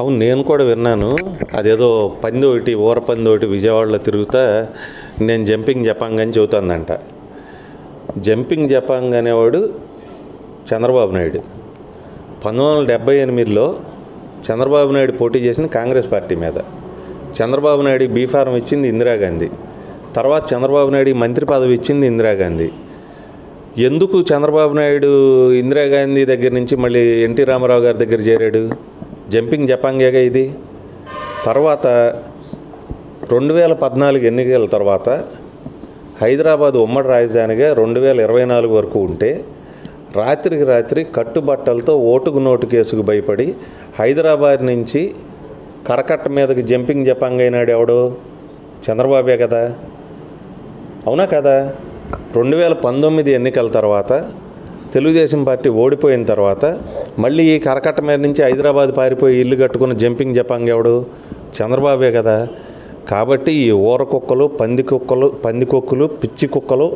అవును, నేను కూడా విన్నాను. అదేదో పంది ఒకటి ఊర పంది ఒకటి విజయవాడలో తిరుగుతా నేను జంపింగ్ జపాంగ్ అని చెబుతుందంట. జంపింగ్ జపాంగ్ అనేవాడు చంద్రబాబు నాయుడు. 1978లో చంద్రబాబు నాయుడు పోటీ చేసిన కాంగ్రెస్ పార్టీ మీద. చంద్రబాబు నాయుడికి బీఫారం ఇచ్చింది ఇందిరాగాంధీ. తర్వాత చంద్రబాబు నాయుడికి మంత్రి పదవి ఇచ్చింది ఇందిరాగాంధీ. ఎందుకు చంద్రబాబు నాయుడు ఇందిరాగాంధీ దగ్గర నుంచి మళ్ళీ ఎన్టీ రామారావు గారి దగ్గర చేరాడు? జంపింగ్ జపాంగేగా ఇది. తర్వాత 2014 ఎన్నికల తర్వాత హైదరాబాద్ ఉమ్మడి రాజధానిగా 2024 వరకు ఉంటే రాత్రికి రాత్రి కట్టుబట్టలతో ఓటుకు నోటు కేసుకు భయపడి హైదరాబాద్ నుంచి కరకట్ట మీదకి జంపింగ్ జపాంగ్ అయినాడు ఎవడు? చంద్రబాబే కదా. అవునా కదా? 2019 ఎన్నికల తర్వాత తెలుగుదేశం పార్టీ ఓడిపోయిన తర్వాత మళ్ళీ ఈ కరకట్ట మీద నుంచి హైదరాబాద్ పారిపోయి ఇల్లు కట్టుకున్న జంపింగ్ జపాంగ్ ఎవడు? చంద్రబాబే కదా. కాబట్టి ఈ ఊర కుక్కలు, పందికొక్కులు, పిచ్చి కుక్కలు,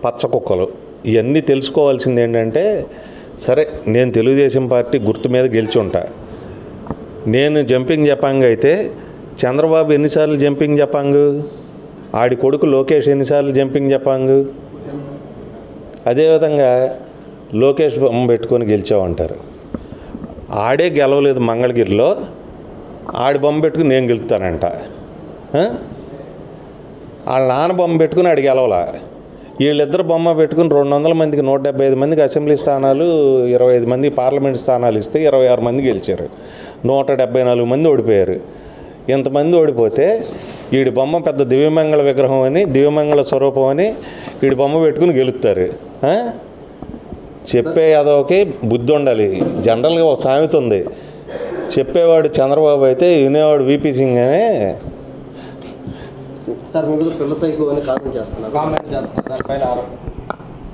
పచ్చ కుక్కలు ఇవన్నీ తెలుసుకోవాల్సింది ఏంటంటే, సరే నేను తెలుగుదేశం పార్టీ గుర్తు మీద గెలిచి ఉంటా. నేను జంపింగ్ జపాంగ్ అయితే చంద్రబాబు ఎన్నిసార్లు జంపింగ్ జపాంగ్? ఆడి కొడుకు లోకేష్ ఎన్నిసార్లు జంపింగ్ జపాంగ్? అదేవిధంగా లోకేష్ బొమ్మ పెట్టుకొని గెలిచామంటారు. ఆడే గెలవలేదు మంగళగిరిలో, ఆడి బొమ్మ పెట్టుకుని నేను గెలుస్తానంట. వాళ్ళ నాన్న బొమ్మ పెట్టుకుని ఆడికి గెలవలా. వీళ్ళిద్దరు బొమ్మ పెట్టుకుని 200 మందికి 175 మందికి అసెంబ్లీ స్థానాలు, 25 మందికి పార్లమెంట్ స్థానాలు ఇస్తే 26 మంది గెలిచారు. 174 మంది ఓడిపోయారు. ఇంతమంది ఓడిపోతే వీడి బొమ్మ పెద్ద దివ్యమంగళ విగ్రహం అని, దివ్యమంగళ స్వరూపం అని వీడి బొమ్మ పెట్టుకుని గెలుస్తారు. చెప్పే యాదవకి బుద్ధి ఉండాలి. జనరల్గా ఒక సామెత ఉంది, చెప్పేవాడు చంద్రబాబు అయితే వినేవాడు వీపీ సింగ్ అనే.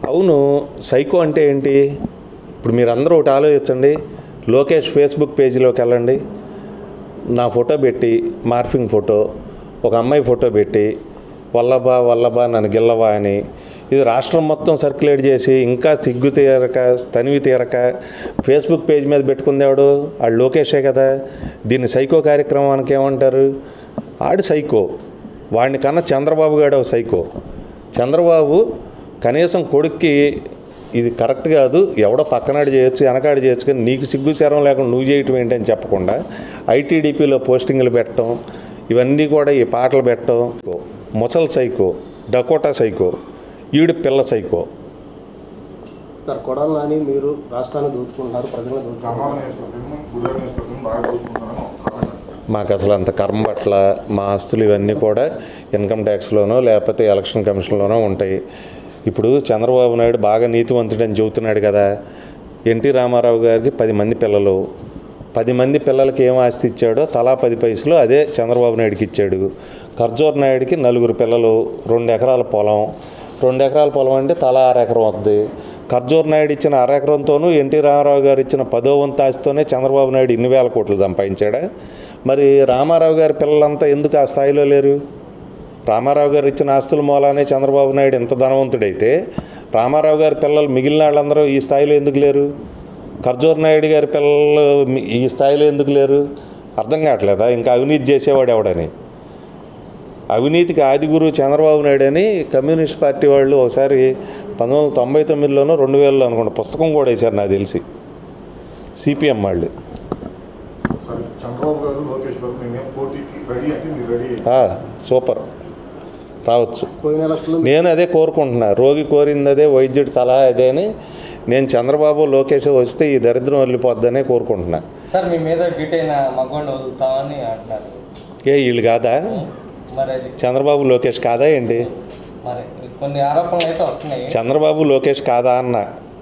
అవును, సైకో అంటే ఏంటి? ఇప్పుడు మీరు అందరూ ఒకటి ఆలోచించండి. లోకేష్ ఫేస్బుక్ పేజీలోకి వెళ్ళండి, నా ఫోటో పెట్టి, మార్ఫింగ్ ఫోటో, ఒక అమ్మాయి ఫోటో పెట్టి వల్లభా నన్ను గిల్లవా అని ఇది రాష్ట్రం మొత్తం సర్క్యులేట్ చేసి ఇంకా సిగ్గు తీరక, తనివి తీరక ఫేస్బుక్ పేజ్ మీద పెట్టుకుందేవాడు ఆడు లోకేషే కదా. దీన్ని సైకో కార్యక్రమానికి ఏమంటారు? ఆడు సైకో. వాడిని కన్నా చంద్రబాబు గారు సైకో. చంద్రబాబు కనీసం కొడుక్కి ఇది కరెక్ట్ కాదు, ఎవడో పక్కనాడు చేయొచ్చు, వెనకాడు చేయొచ్చు, కానీ నీకు సిగ్గు శరం లేకుండా నువ్వు చేయటం ఏంటని చెప్పకుండా ఐటీడీపీలో పోస్టింగ్లు పెట్టడం, ఇవన్నీ కూడా ఈ పాటలు పెట్టడం. ముసల్ సైకో, డకోటా సైకో, ఈడు పిల్ల సైకో. సార్, కొడాలని మీరు రాష్ట్రాన్ని దోచుకుంటున్నారు, ప్రజలను మాకు అసలు అంత కర్మ పట్ల మా ఆస్తులు ఇవన్నీ కూడా ఇన్కమ్ ట్యాక్స్లోనో లేకపోతే ఎలక్షన్ కమిషన్లోనో ఉంటాయి. ఇప్పుడు చంద్రబాబు నాయుడు బాగా నీతివంతుడని చెబుతున్నాడు కదా. ఎన్టీ రామారావు గారికి 10 మంది పిల్లలు, 10 మంది పిల్లలకి ఏం ఆస్తి ఇచ్చాడో తలా 10 పైసలు అదే చంద్రబాబు నాయుడికి ఇచ్చాడు. ఖర్జూర్ నాయుడికి 4 పిల్లలు, 2 ఎకరాల పొలం. 2 ఎకరాల పొలం అంటే తలా 1/2 ఎకరం వస్తుంది. ఖర్జూర్ నాయుడు ఇచ్చిన 1/2 ఎకరంతోనూ ఎన్టీ రామారావు గారు ఇచ్చిన 10వ వంతు ఆస్తితోనే చంద్రబాబు నాయుడు ఇన్ని వేల కోట్లు సంపాదించాడా? మరి రామారావు గారి పిల్లలంతా ఎందుకు ఆ స్థాయిలో లేరు? రామారావు గారు ఇచ్చిన ఆస్తుల మూలానే చంద్రబాబు నాయుడు ఎంత ధనవంతుడైతే రామారావు గారి పిల్లలు మిగిలిన వాళ్ళందరూ ఈ స్థాయిలో ఎందుకు లేరు? ఖర్జూర్ నాయుడు గారి పిల్లలు ఈ స్థాయిలో ఎందుకు లేరు? అర్థం కావట్లేదా? ఇంకా అవినీతి చేసేవాడు ఎవడని? అవినీతికి ఆది గురువు చంద్రబాబు నాయుడు అని కమ్యూనిస్ట్ పార్టీ వాళ్ళు ఒకసారి 1999లోనో 2000లో అనుకుంటా పుస్తకం కూడా వేశారు నాకు తెలిసి, సిపిఎం వాళ్ళు. సూపర్, రావచ్చు. నేను అదే కోరుకుంటున్నా. రోగి కోరింది అదే, వైద్యుడి సలహా అదే అని. నేను చంద్రబాబు లోకేష్ వస్తే ఈ దరిద్రం వెళ్ళిపోద్దనే కోరుకుంటున్నా. సార్, మీ మీద డీటెయిల్ మగ్గోండి వదులుతామని అంటున్నారు. వీళ్ళు కాదా? చంద్రబాబు లోకేష్ కాదా ఏంటి? మరి కొన్ని ఆరోపణలు అయితే వస్తున్నాయి. చంద్రబాబు లోకేష్ కాదా అన్న,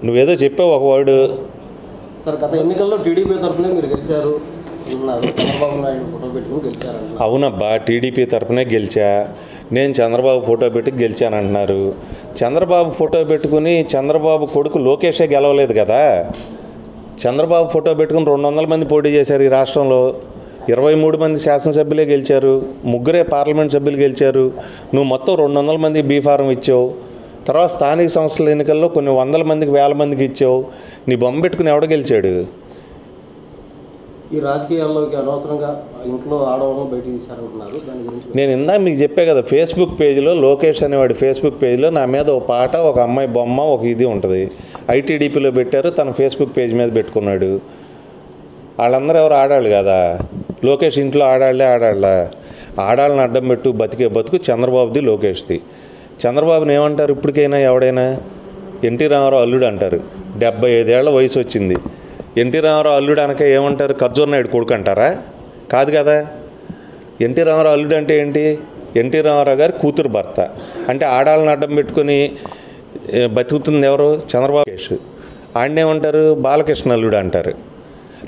నువ్వేదో చెప్పావు ఒక వర్డు. సార్, గత ఎన్నికల్లో టీడీపీ తరఫునే మీరు గెలిచారు, చంద్రబాబు నాయుడు ఫోటో పెట్టుకుని గెలిచారు. అవునబ్బా, టీడీపీ తరఫునే గెలిచా. నేను చంద్రబాబు ఫోటో పెట్టి గెలిచానంటున్నారు. చంద్రబాబు ఫోటో పెట్టుకుని చంద్రబాబు కొడుకు లోకేషే గెలవలేదు కదా. చంద్రబాబు ఫోటో పెట్టుకుని 200 మంది పోటీ చేశారు ఈ రాష్ట్రంలో. 23 మంది శాసనసభ్యులే గెలిచారు, 3 పార్లమెంట్ సభ్యులు గెలిచారు. నువ్వు మొత్తం 200 మందికి బీఫారం ఇచ్చావు. తర్వాత స్థానిక సంస్థల ఎన్నికల్లో కొన్ని 100 మందికి 1000 మందికి ఇచ్చావు. నీ బొమ్మ పెట్టుకుని ఎవడ గెలిచాడు? ఈ రాజకీయాల్లోకి అనవసరంగా ఇంట్లో ఆడవాళ్ళను బయటికి తీశారంటున్నారు, దాని గురించి నేను ఇందాక మీకు చెప్పే కదా, ఫేస్బుక్ పేజీలో లోకేష్ అనేవాడి ఫేస్బుక్ పేజీలో నా మీద ఒక పాట, ఒక అమ్మాయి బొమ్మ, ఒక ఇది ఉంటుంది. ఐటీడీపీలో పెట్టారు, తన ఫేస్బుక్ పేజ్ మీద పెట్టుకున్నాడు. వాళ్ళందరూ ఎవరు ఆడాళ్ళు కదా, లోకేష్ ఇంట్లో ఆడాళ్ళని అడ్డం పెట్టు బతికే బతుకు చంద్రబాబుది, లోకేష్ది. చంద్రబాబుని ఏమంటారు ఇప్పటికైనా ఎవడైనా? ఎన్టీ రామారావు అల్లుడు అంటారు. 75 ఏళ్ల వయసు వచ్చింది. ఎన్టీ రామారావు అల్లుడు అనక ఏమంటారు? ఖర్జూర్ నాయుడు కొడుకు అంటారా? కాదు కదా. ఎన్టీ రామారావు అల్లుడు అంటే ఏంటి? ఎన్టీ రామారావు గారి కూతురు భర్త. అంటే ఆడాళ్ళని అడ్డం పెట్టుకొని బతుకుతుంది ఎవరు? చంద్రబాబు. ఆడనేమంటారు? బాలకృష్ణ అల్లుడు అంటారు,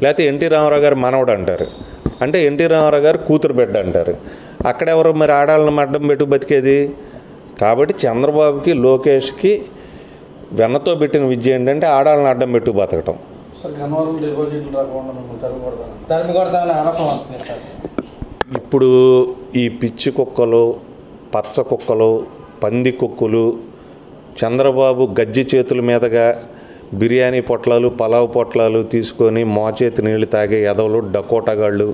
లేకపోతే ఎన్టీ రామారావు గారు మనవడు అంటారు. అంటే ఎన్టీ రామారావు గారు కూతురు బిడ్డ అంటారు. అక్కడెవరు మరి ఆడాళ్ళని అడ్డం పెట్టు బతికేది? కాబట్టి చంద్రబాబుకి, లోకేష్కి వెన్నతో పెట్టిన విద్య ఏంటంటే ఆడాళ్ళని అడ్డం పెట్టు బతకటం. సార్ గన్నవరం డిపాజిట్లు రాకుండా తరిమి కొడతామని ఆరోపణ వస్తుంది సార్. ఇప్పుడు ఈ పిచ్చి కుక్కలు, పచ్చ కుక్కలు, పంది కుక్కలు చంద్రబాబు గజ్జి చేతుల మీదుగా బిర్యానీ పొట్లాలు, పలావ్ పొట్లాలు తీసుకొని మోచేతి నీళ్లు తాగే ఎదవలు, డకోటగాళ్ళు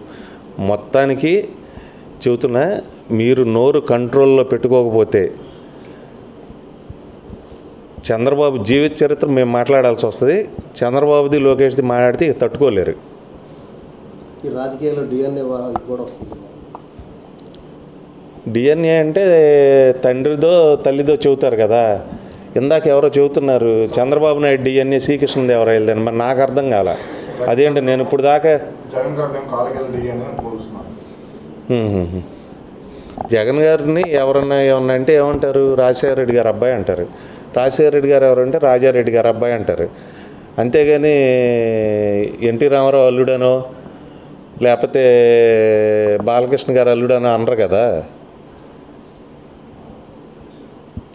మొత్తానికి చెబుతున్నా, మీరు నోరు కంట్రోల్లో పెట్టుకోకపోతే చంద్రబాబు జీవిత చరిత్ర మేము మాట్లాడాల్సి వస్తుంది. చంద్రబాబుది, లోకేష్ది మాట్లాడితే ఇక తట్టుకోలేరు. ఈ రాజకీయాల్లో డిఎన్ఏ ఇది కూడా వస్తుంది. డిఎన్ఏ అంటే తండ్రిదో తల్లిదో చెబుతారు కదా. ఇందాక ఎవరో చెబుతున్నారు చంద్రబాబు నాయుడు డిఎన్ఏ శ్రీకృష్ణదేవరాయలదని. మరి నాకు అర్థం కాల. అదేంటి నేను ఇప్పుడు దాకా జగన్ గారిని ఎవరన్నా ఏమన్నా అంటే ఏమంటారు? రాజశేఖర రెడ్డి గారు అబ్బాయి అంటారు. రాజశేఖర రెడ్డి గారు ఎవరంటే రాజారెడ్డి గారు అబ్బాయి అంటారు. అంతేగాని ఎన్టీ రామారావు అల్లుడనో లేకపోతే బాలకృష్ణ గారు అల్లుడనో అనరు కదా.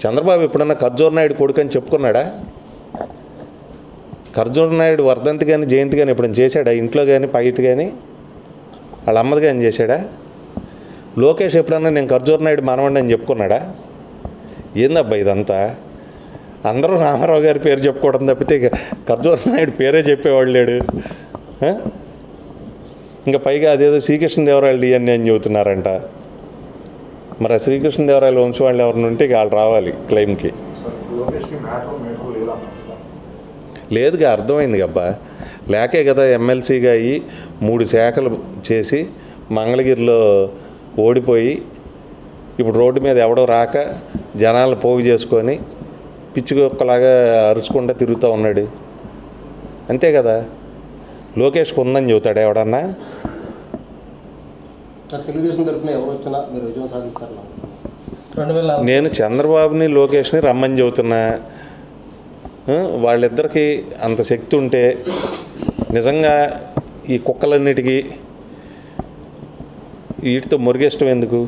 చంద్రబాబు ఎప్పుడన్నా ఖర్జూర్ నాయుడు కొడుకు అని చెప్పుకున్నాడా? ఖర్జూర్ నాయుడు వర్ధంతి కానీ జయంతి కానీ ఎప్పుడైనా చేశాడా? ఇంట్లో కానీ బయట కానీ వాళ్ళ అమ్మది కానీ చేశాడా? లోకేష్ ఎప్పుడన్నా నేను ఖర్జూర్ నాయుడు మనవండి అని చెప్పుకున్నాడా? ఏందబ్బా ఇదంతా? అందరూ రామారావు గారి పేరు చెప్పుకోవడం తప్పితే ఇక ఖర్జూర్ నాయుడు పేరే చెప్పేవాళ్ళు లేడు. ఇంకా పైగా అదేదో శ్రీకృష్ణదేవరాయలు డిఎన్ఏ అని చెబుతున్నారంట. మరి ఆ శ్రీకృష్ణదేవరాయల వంశం వాళ్ళు ఎవరిని ఉంటే ఇక వాళ్ళు రావాలి క్లెయిమ్కి. లేదుగా, అర్థమైంది అబ్బా. లేకే కదా ఎమ్మెల్సీగా అయ్యి 3 శాఖలు చేసి మంగళగిరిలో ఓడిపోయి ఇప్పుడు రోడ్డు మీద ఎవడో రాక జనాలను పోగు చేసుకొని పిచ్చికొక్కలాగా అరుచుకుంటూ తిరుగుతూ ఉన్నాడు. అంతే కదా. లోకేష్కి ఉందని చెబుతాడు ఎవడన్నా? తెలుగుదేశం తరఫున ఎవరు వచ్చినా మీరు విజయం సాధిస్తారు. 2004 నేను చంద్రబాబుని, లోకేష్ని రమ్మని చెబుతున్నా. వాళ్ళిద్దరికీ అంత శక్తి ఉంటే నిజంగా ఈ కుక్కలన్నిటికీ వీటితో మురిగిష్టం ఎందుకు?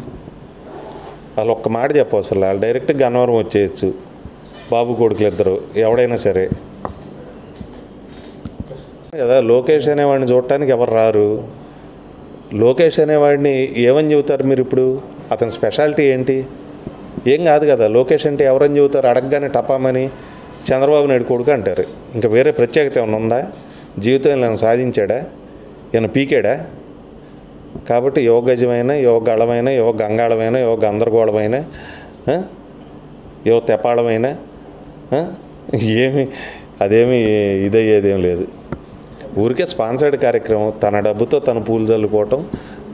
వాళ్ళు ఒక్క మాట చెప్పవసరం, వాళ్ళు డైరెక్ట్గా గన్నవరం వచ్చేయచ్చు. బాబు కొడుకులు ఇద్దరు ఎవడైనా సరే కదా. లోకేష్ అనేవాడిని చూడటానికి ఎవరు రారు. లోకేష్ అనేవాడిని ఏమని చెబుతారు మీరు ఇప్పుడు? అతని స్పెషాలిటీ ఏంటి? ఏం కాదు కదా. లోకేష్ అంటే ఎవరని చెబుతారు? అడగగానే టపామని చంద్రబాబు నాయుడు కొడుకు అంటారు. ఇంకా వేరే ప్రత్యేకత ఏమైనా ఉందా? జీవితంలో ఏమైనా సాధించాడా? ఏమైనా పీకాడా? కాబట్టి యువ గజమైన, యువ గళమైన, యువ గంగాళమైన, యువ గందరగోళమైన, యువ తెపాళమైన ఏమి అదేమి ఇదయ్యేదేం లేదు. ఊరికే స్పాన్సర్డ్ కార్యక్రమం. తన డబ్బుతో తన పూలు చల్లుకోవటం,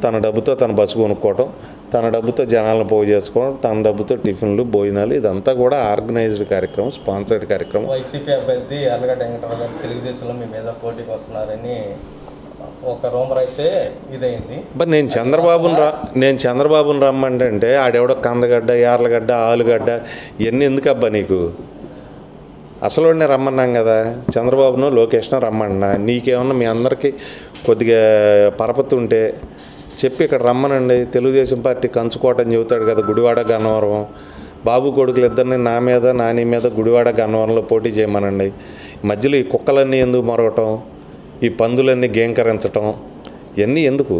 తన డబ్బుతో తన బస్సు కొనుక్కోవటం, తన డబ్బుతో జనాలను పోగు చేసుకోవడం, తన డబ్బుతో టిఫిన్లు, భోజనాలు, ఇదంతా కూడా ఆర్గనైజ్డ్ కార్యక్రమం, స్పాన్సర్డ్ కార్యక్రమం. వైసీపీ అభ్యర్థి యార్లగడ్డ వెంకటరావు గారు తెలుగుదేశంలో మీ మీద పోటీకి వస్తున్నారని ఒక రూమర్ అయితే ఇదైంది. బట్ నేను చంద్రబాబుని రమ్మంటే ఆడెవడో కందగడ్డ, యార్లగడ్డ, ఆలుగడ్డ ఇవన్నీ ఎందుకబ్బా నీకు? అసలు నేను రమ్మన్నాం కదా. చంద్రబాబును, లోకేష్ను రమ్మన్నా. నీకేమన్నా మీ అందరికీ కొద్దిగా పరపతి ఉంటే చెప్పి ఇక్కడ రమ్మనండి. తెలుగుదేశం పార్టీ కంచుకోవటం చెబుతాడు కదా, గుడివాడ గన్నవరం. బాబు కొడుకులు ఇద్దరిని నా మీద, నాని మీద గుడివాడ గన్నవరంలో పోటీ చేయమనండి. మధ్యలో ఈ కుక్కలన్నీ ఎందుకు మరగటం, ఈ పందులన్నీ గేంకరించటం, ఇవన్నీ ఎందుకు?